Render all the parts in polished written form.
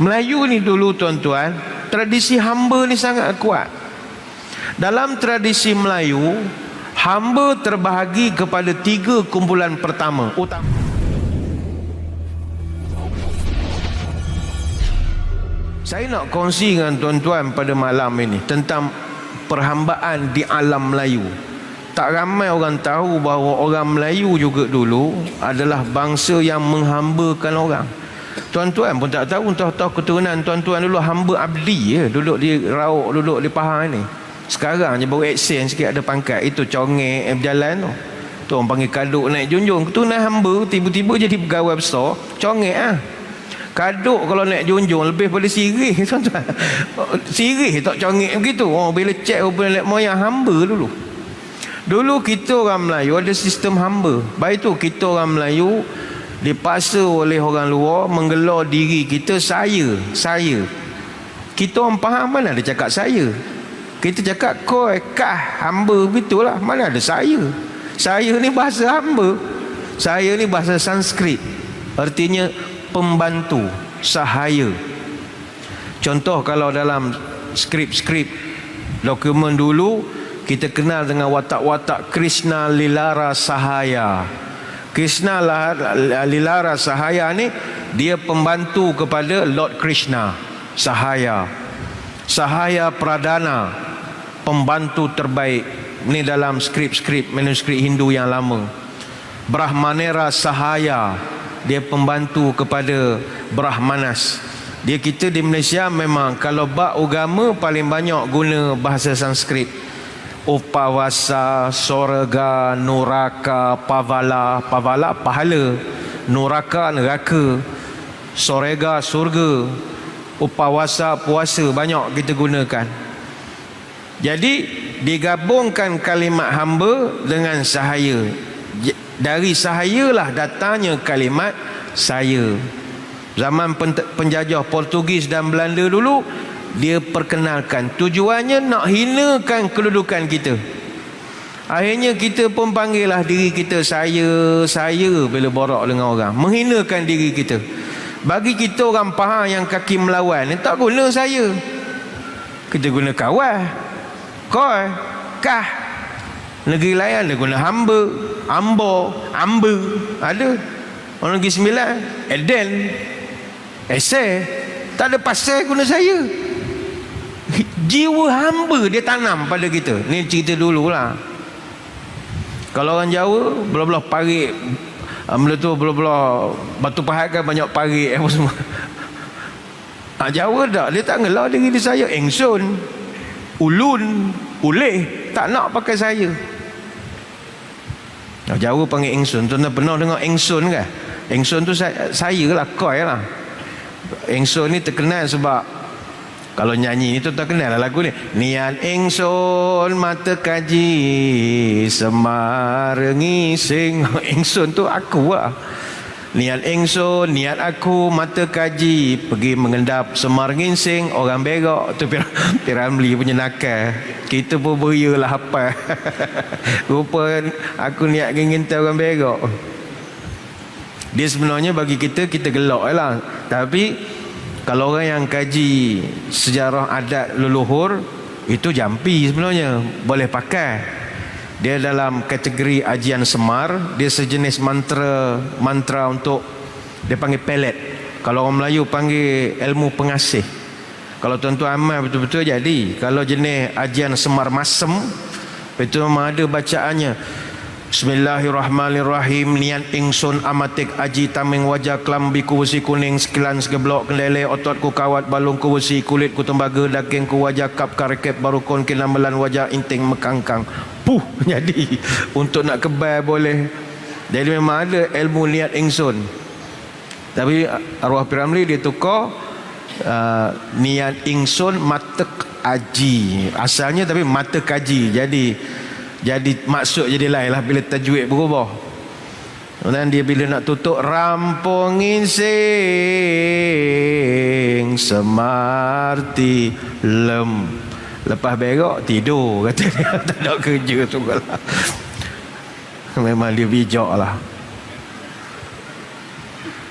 Melayu ni dulu tuan-tuan, tradisi hamba ni sangat kuat. Dalam tradisi Melayu, hamba terbahagi kepada 3 kumpulan pertama utama. Saya nak kongsi dengan tuan-tuan pada malam ini tentang perhambaan di alam Melayu. Tak ramai orang tahu bahawa orang Melayu juga dulu adalah bangsa yang menghambakan orang. Tuan-tuan pun tak tahu, tahu keturunan tuan-tuan dulu hamba abdi ya, duduk di Rauk, duduk di Pahang ni. Sekarang je baru aksen sikit ada pangkat. Itu congek berjalan tu. Tu orang panggil kaduk naik junjung. Keturunan hamba tiba-tiba jadi pegawai besar, congek ah. Kaduk kalau naik junjung lebih pada sirih tuan-tuan. Sirih tak congek begitu. Oh, bila cek rupanya moyang hamba dulu. Dulu kita orang Melayu ada sistem hamba. Baik tu kita orang Melayu dipaksa oleh orang luar menggelar diri kita saya. Kita orang faham mana ada cakap saya. Kita cakap koi, kah, hamba begitulah. Mana ada saya. Saya ni bahasa hamba. Saya ni bahasa Sanskrit. Artinya pembantu, sahaya. Contoh kalau dalam skrip-skrip dokumen dulu kita kenal dengan watak-watak Krishna Lilara Sahaya. Krishna Lilara Sahaya ni dia pembantu kepada Lord Krishna. Sahaya Pradana, pembantu terbaik. Ni dalam skrip-skrip manuskrip Hindu yang lama. Brahmanera Sahaya, dia pembantu kepada Brahmanas. Dia kita di Malaysia memang kalau bab agama paling banyak guna bahasa Sanskrit. Upawasa, Sorga, Nuraka, Pavala pahala, Nuraka neraka, Sorga surga, Upawasa puasa, banyak kita gunakan. Jadi digabungkan kalimat hamba dengan sahaya. Dari sahayalah datangnya kalimat saya. Zaman penjajah Portugis dan Belanda dulu, dia perkenalkan tujuannya nak hinakan kedudukan kita. Akhirnya kita pun panggillah diri kita saya bila borak dengan orang, menghinakan diri kita. Bagi kita orang Pahang yang kaki melawan ni tak guna saya. Kita guna kawal, koi, kah. Negeri lain dia guna hamba, ambo, amba. Ada orang Negeri Sembilan, Eden, Eseh. Tak ada pasal guna saya. Jiwa hamba dia tanam pada kita. Ni cerita dululah. Kalau orang Jawa belah-belah parit, benda tu belah-belah Batu Pahat kan banyak parit apa semua. Jawa tak, dia tak ngelah diri dia saya. Engsun, ulun, uleh, tak nak pakai saya. Jawa panggil engsun. Tuan-tuan pernah dengar engsun kan? Engsun tu saya lah, koi lah. Engsun ni terkenal sebab kalau nyanyi ni tuan-tuan kenal lah lagu ni. Niat engsun mata kaji semar ngising. Engsun tu aku lah. Niat engsun, niat aku mata kaji pergi mengendap semar ngising orang berok. Tu Piramli punya nakal. Kita pun beria lah hafal. Rupa aku niat ngintai orang berok. Dia sebenarnya bagi kita gelak lah. Tapi kalau orang yang kaji sejarah adat leluhur, itu jampi sebenarnya, boleh pakai. Dia dalam kategori ajian semar. Dia sejenis mantra untuk, dia panggil pelet. Kalau orang Melayu panggil ilmu pengasih. Kalau tuan-tuan amal betul-betul jadi. Kalau jenis ajian semar masem, itu memang ada bacaannya. Bismillahirrahmanirrahim. Niat ingsun amatik aji tameng wajah kelambiku besi kuning sekilan segeblok kendele ototku kawat balungku besi kulitku tembaga dagingku wajah kap karekep barukon kinamelan wajah inting mekangkang. Jadi untuk nak kebal boleh. Jadi memang ada ilmu niat ingsun. Tapi arwah Piramli dia tukar niat ingsun matek aji. Asalnya tapi mata kaji. Jadi maksud jadi lain lah bila tajwid berubah. Dan dia bila nak tutup rampungin sing semarti lem. Lepas berok tidur kata dia. Tak ada kerja tu lah. Memang dia bijak lah.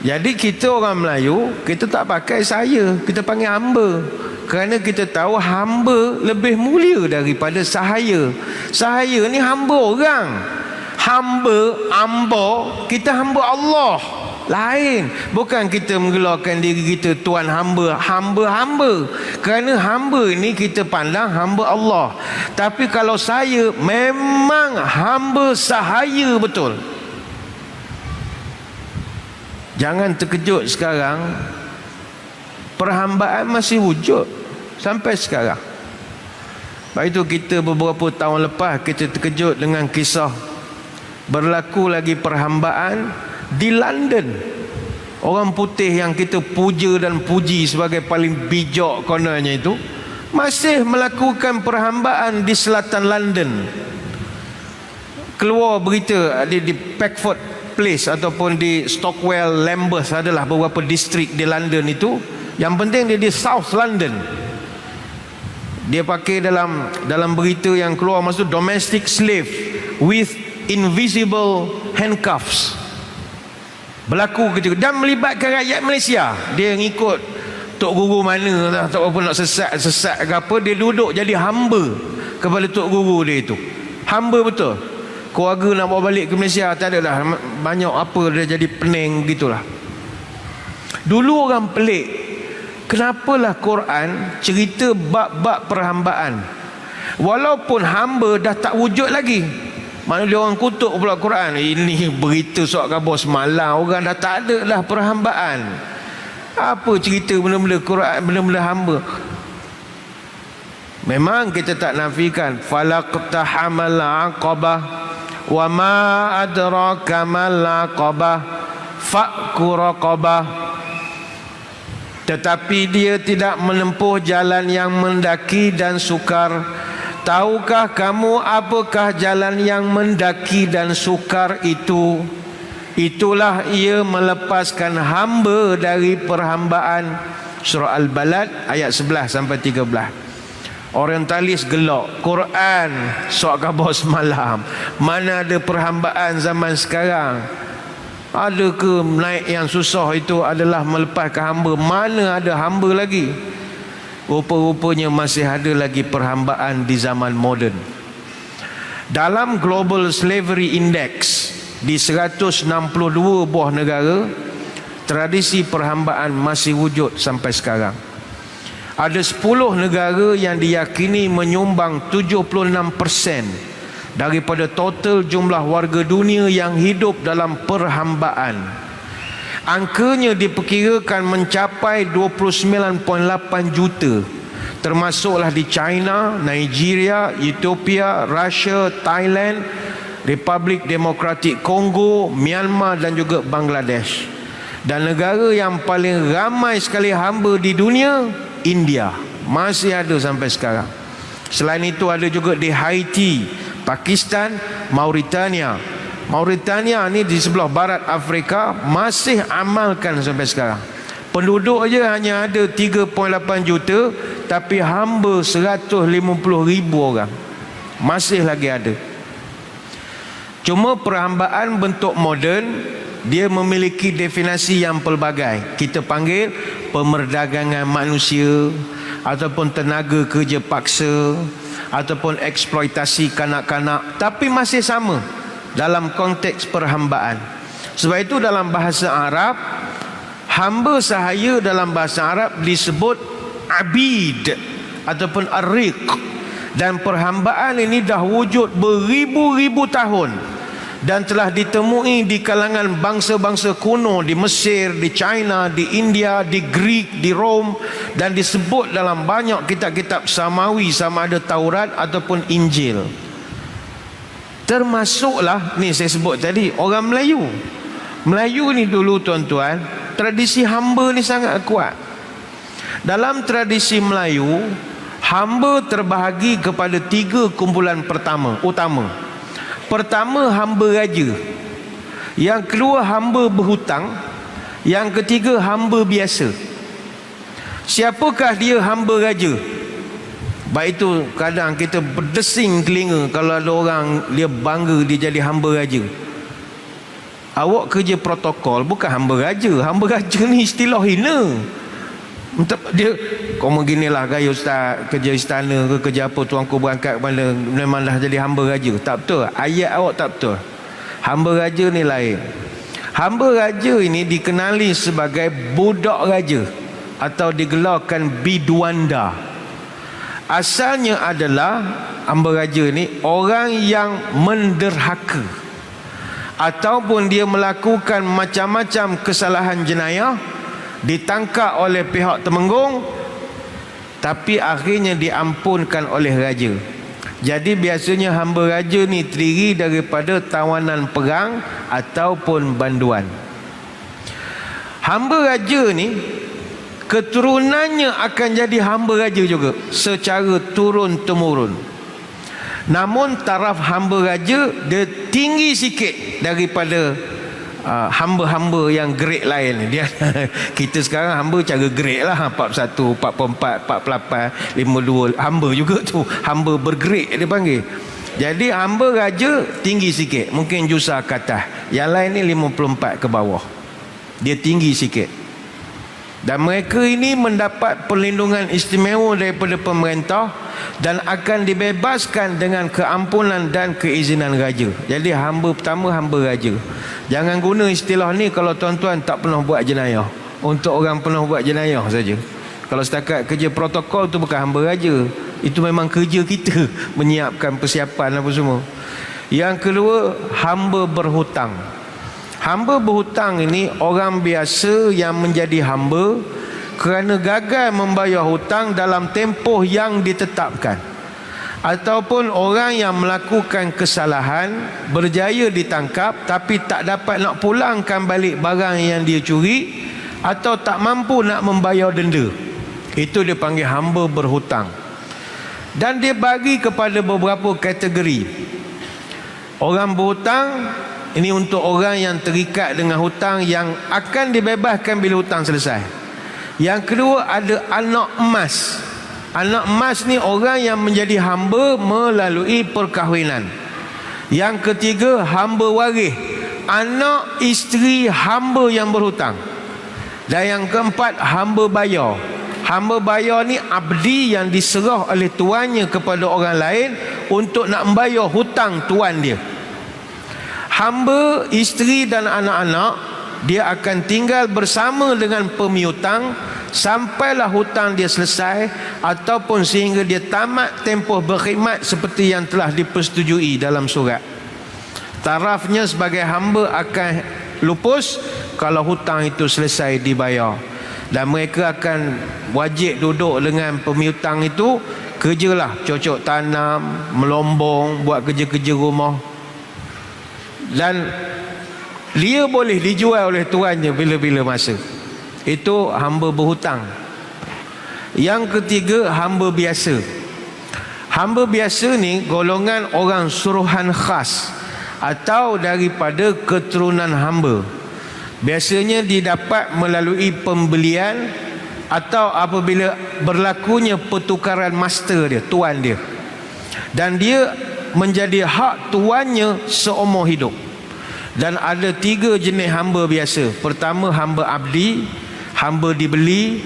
Jadi kita orang Melayu, kita tak pakai saya, kita panggil hamba. Kerana kita tahu hamba lebih mulia daripada sahaya. Sahaya ni hamba orang. Hamba, kita hamba Allah. Lain. Bukan kita menggelarkan diri kita Tuan hamba. Kerana hamba ni kita pandang hamba Allah. Tapi kalau saya, memang hamba sahaya betul. Jangan terkejut sekarang, perhambaan masih wujud sampai sekarang. Sebab itu kita beberapa tahun lepas kita terkejut dengan kisah berlaku lagi perhambaan di London. Orang putih yang kita puja dan puji sebagai paling bijak kononnya itu masih melakukan perhambaan di selatan London. Keluar berita di Peckford Place ataupun di Stockwell, Lambeth, adalah beberapa distrik di London itu. Yang penting dia di South London. Dia pakai dalam berita yang keluar maksud domestic slave with invisible handcuffs. Berlaku ketika dan melibatkan rakyat Malaysia. Dia ngikut tok guru mana lah, tak apa nak sesat ke apa, dia duduk jadi hamba kepada tok guru dia itu. Hamba betul. Keluarga nak bawa balik ke Malaysia, tak ada dah banyak apa, dia jadi pening gitulah. Dulu orang pelik, kenapalah Quran cerita bab-bab perhambaan walaupun hamba dah tak wujud lagi. Mana dia orang kutuk pula Quran, ini berita soal khabar semalam, orang dah tak ada lah perhambaan. Apa cerita benda-benda Quran, benda-benda hamba? Memang kita tak nafikan falaqtahamal aqabah wa ma adraka mal aqabah fakku raqabah. Tetapi dia tidak menempuh jalan yang mendaki dan sukar. Tahukah kamu apakah jalan yang mendaki dan sukar itu? Itulah ia melepaskan hamba dari perhambaan. Surah Al-Balad ayat 11 sampai 13. Orientalis gelak Quran sok khabar semalam. Mana ada perhambaan zaman sekarang? Ada ke naik yang susah itu adalah melepaskan hamba? Mana ada hamba lagi? Rupa-rupanya masih ada lagi perhambaan di zaman moden. Dalam Global Slavery Index di 162 buah negara, tradisi perhambaan masih wujud sampai sekarang. Ada 10 negara yang diyakini menyumbang 76% daripada total jumlah warga dunia yang hidup dalam perhambaan. Angkanya diperkirakan mencapai 29.8 juta, termasuklah di China, Nigeria, Ethiopia, Russia, Thailand, Republik Demokratik Kongo, Myanmar dan juga Bangladesh. Dan negara yang paling ramai sekali hamba di dunia, India, masih ada sampai sekarang. Selain itu ada juga di Haiti, Pakistan, Mauritania. Mauritania ni di sebelah barat Afrika masih amalkan sampai sekarang. Penduduk aja hanya ada 3.8 juta, tapi hamba 150,000 orang. Masih lagi ada. Cuma perhambaan bentuk moden dia memiliki definisi yang pelbagai. Kita panggil pemerdagangan manusia, ataupun tenaga kerja paksa, ataupun eksploitasi kanak-kanak, tapi masih sama dalam konteks perhambaan. Sebab itu dalam bahasa Arab, hamba sahaya dalam bahasa Arab disebut abid ataupun ariq. Dan perhambaan ini dah wujud beribu-ribu tahun dan telah ditemui di kalangan bangsa-bangsa kuno di Mesir, di China, di India, di Greek, di Rom, dan disebut dalam banyak kitab-kitab samawi sama ada Taurat ataupun Injil. Termasuklah ni saya sebut tadi, orang Melayu. Melayu ni dulu tuan-tuan, tradisi hamba ni sangat kuat. Dalam tradisi Melayu, hamba terbahagi kepada 3 kumpulan utama. Pertama, hamba raja. Yang kedua, hamba berhutang. Yang ketiga, hamba biasa. Siapakah dia hamba raja? Baik itu kadang kita berdesing telinga kalau ada orang dia bangga dia jadi hamba raja. Awak kerja protokol, bukan hamba raja. Hamba raja ni istilah hina. Dia kau beginilah gaya ustaz, kerja istana ke kerja apa, tuanku berangkat mana memang dah jadi hamba raja. Tak betul. Ayat awak tak betul. Hamba raja ni lain. Hamba raja ini dikenali sebagai budak raja atau digelarkan biduanda. Asalnya adalah hamba raja ni orang yang menderhaka ataupun dia melakukan macam-macam kesalahan jenayah, ditangkap oleh pihak Temenggung, tapi akhirnya diampunkan oleh raja. Jadi biasanya hamba raja ni terdiri daripada tawanan perang ataupun banduan. Hamba raja ni keturunannya akan jadi hamba raja juga secara turun-temurun. Namun taraf hamba raja dia tinggi sikit daripada hamba-hamba yang grade lain. Dia kita sekarang hamba cara grade lah, 41, 44, 48, 52. Hamba juga tu, hamba bergrade dia panggil. Jadi hamba raja tinggi sikit, mungkin jusa ke atas. Yang lain ni 54 ke bawah. Dia tinggi sikit. Dan mereka ini mendapat perlindungan istimewa daripada pemerintah dan akan dibebaskan dengan keampunan dan keizinan raja. Jadi hamba pertama hamba raja. Jangan guna istilah ni kalau tuan-tuan tak pernah buat jenayah. Untuk orang pernah buat jenayah saja. Kalau setakat kerja protokol tu bukan hamba raja. Itu memang kerja kita menyiapkan persiapan apa semua. Yang kedua, hamba berhutang. Hamba berhutang ini orang biasa yang menjadi hamba kerana gagal membayar hutang dalam tempoh yang ditetapkan, ataupun orang yang melakukan kesalahan berjaya ditangkap tapi tak dapat nak pulangkan balik barang yang dia curi atau tak mampu nak membayar denda. Itu dia panggil hamba berhutang. Dan dia bagi kepada beberapa kategori. Orang berhutang ini untuk orang yang terikat dengan hutang yang akan dibebaskan bila hutang selesai. Yang kedua ada anak emas. Anak emas ni orang yang menjadi hamba melalui perkahwinan. Yang ketiga hamba waris, anak isteri hamba yang berhutang. Dan yang keempat hamba bayar. Hamba bayar ni abdi yang diserah oleh tuannya kepada orang lain untuk nak membayar hutang tuan dia. Hamba, isteri dan anak-anak dia akan tinggal bersama dengan pemiutang sampailah hutang dia selesai ataupun sehingga dia tamat tempoh berkhidmat seperti yang telah dipersetujui dalam surat. Tarafnya sebagai hamba akan lupus kalau hutang itu selesai dibayar. Dan mereka akan wajib duduk dengan pemiutang itu, kerjalah, cocok tanam, melombong, buat kerja-kerja rumah. Dan dia boleh dijual oleh tuannya bila-bila masa. Itu hamba berhutang. Yang ketiga hamba biasa. Hamba biasa ni golongan orang suruhan khas atau daripada keturunan hamba. Biasanya didapat melalui pembelian atau apabila berlakunya pertukaran master dia, tuan dia. Dan dia menjadi hak tuannya seumur hidup. Dan ada 3 jenis hamba biasa. Pertama hamba abdi, hamba dibeli,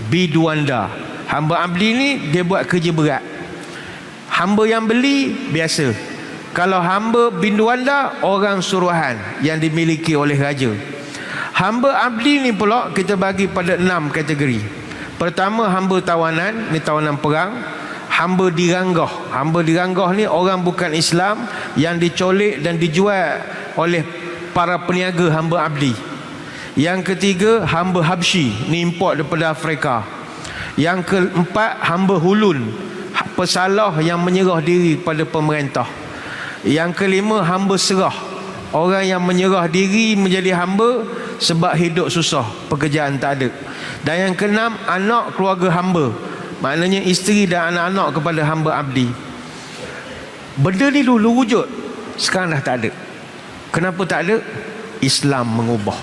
biduanda. Hamba abdi ni dia buat kerja berat. Hamba yang beli biasa. Kalau hamba biduanda orang suruhan yang dimiliki oleh raja. Hamba abdi ni pula kita bagi pada 6 kategori. Pertama hamba tawanan, ni tawanan perang. Hamba diranggah. Hamba diranggah ni orang bukan Islam yang dicolek dan dijual oleh para peniaga hamba abdi. Yang ketiga hamba habsyi, ni import daripada Afrika. Yang keempat hamba hulun, pesalah yang menyerah diri pada pemerintah. Yang kelima hamba serah, orang yang menyerah diri menjadi hamba sebab hidup susah, pekerjaan tak ada. Dan yang keenam anak keluarga hamba, maknanya isteri dan anak-anak kepada hamba abdi. Benda ni dulu wujud, sekarang dah tak ada. Kenapa tak ada? Islam mengubah.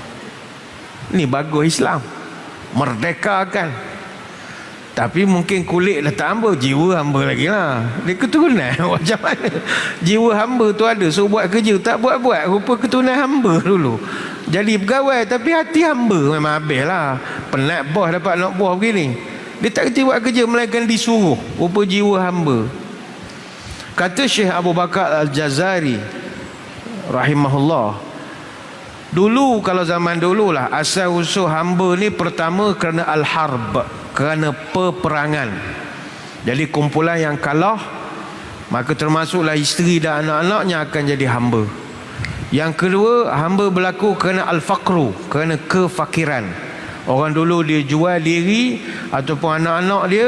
Ni bagus Islam, merdekakan. Tapi mungkin kulit dah tak hamba, jiwa hamba lagi lah. Dia keturunan macam mana? Jiwa hamba tu ada, so buat kerja tak buat-buat, rupa keturunan hamba dulu. Jadi pegawai tapi hati hamba memang habis lah. Penat bos dapat nak bos begini. Dia tak kerti buat kerja melainkan disuruh, rupa jiwa hamba. Kata Syekh Abu Bakar Al-Jazari rahimahullah, dulu kalau zaman dulu lah, asal usul hamba ni pertama kerana al-harb, kerana peperangan. Jadi kumpulan yang kalah, maka termasuklah isteri dan anak-anaknya akan jadi hamba. Yang kedua, hamba berlaku kerana al-faqru, kerana kefakiran. Orang dulu dia jual diri ataupun anak-anak dia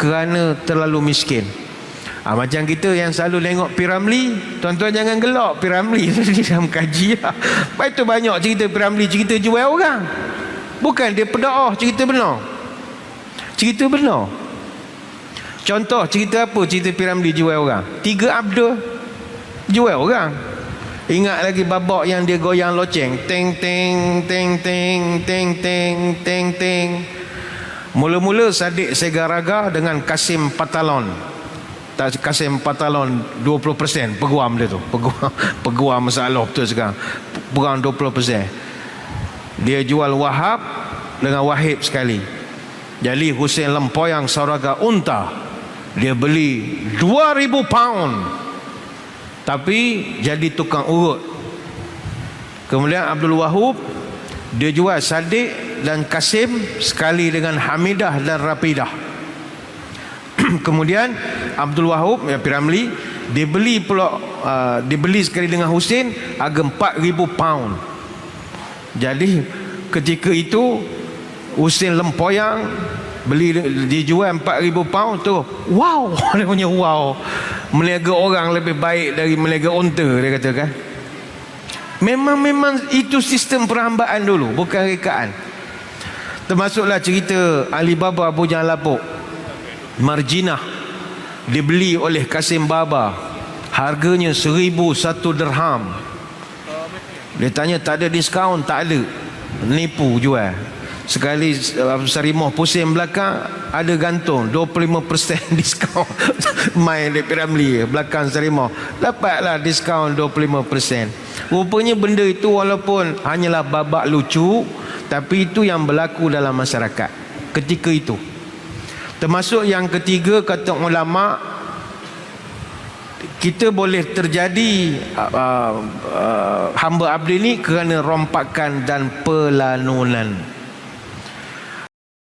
kerana terlalu miskin. Macam kita yang selalu tengok Piramli, tuan-tuan jangan gelak Piramli di dalam kaji lah. Lepas tu banyak cerita Piramli, cerita jual orang. Bukan dia pedaah, cerita benar. Cerita benar. Contoh cerita apa cerita Piramli jual orang? 3 Abdul jual orang. Ingat lagi babak yang dia goyang loceng, teng teng teng teng teng teng teng teng. Mula-mula Sadiq Segaraga dengan Kasim Patalon. Kasim Patalon 20% peguam dia tu. Peguam masalah betul sekarang. Peguam 20%. Dia jual Wahab dengan Wahib sekali. Jadi Hussein Lempoyang Sauraga Unta, dia beli 2,000 pound, tapi jadi tukang urut. Kemudian Abdul Wahub, dia jual Sadiq dan Kasim sekali dengan Hamidah dan Rapidah. Kemudian Abdul Wahub ya Piramli, dia beli pula dia beli sekali dengan Hussein harga 4,000 pound. Jadi ketika itu Hussein Lempoyang beli, dijual 4,000 pound tu, wow, dia punya wow, meniaga orang lebih baik dari meniaga unta, dia katakan. Memang itu sistem perhambaan dulu, bukan rekaan. Termasuklah cerita Alibaba Bujang Lapuk. Marjinah dibeli oleh Kasim Baba, harganya 1,001 dirham. Dia tanya tak ada diskaun, tak ada, nipu jual. Sekali Sarimah pusing belakang, ada gantung 25% diskaun. Main di Piramli belakang Sarimah, dapatlah diskaun 25%. Rupanya benda itu walaupun hanyalah babak lucu, tapi itu yang berlaku dalam masyarakat ketika itu. Termasuk yang ketiga, kata ulama, kita boleh terjadi hamba abdi ni kerana rompakan dan pelanunan.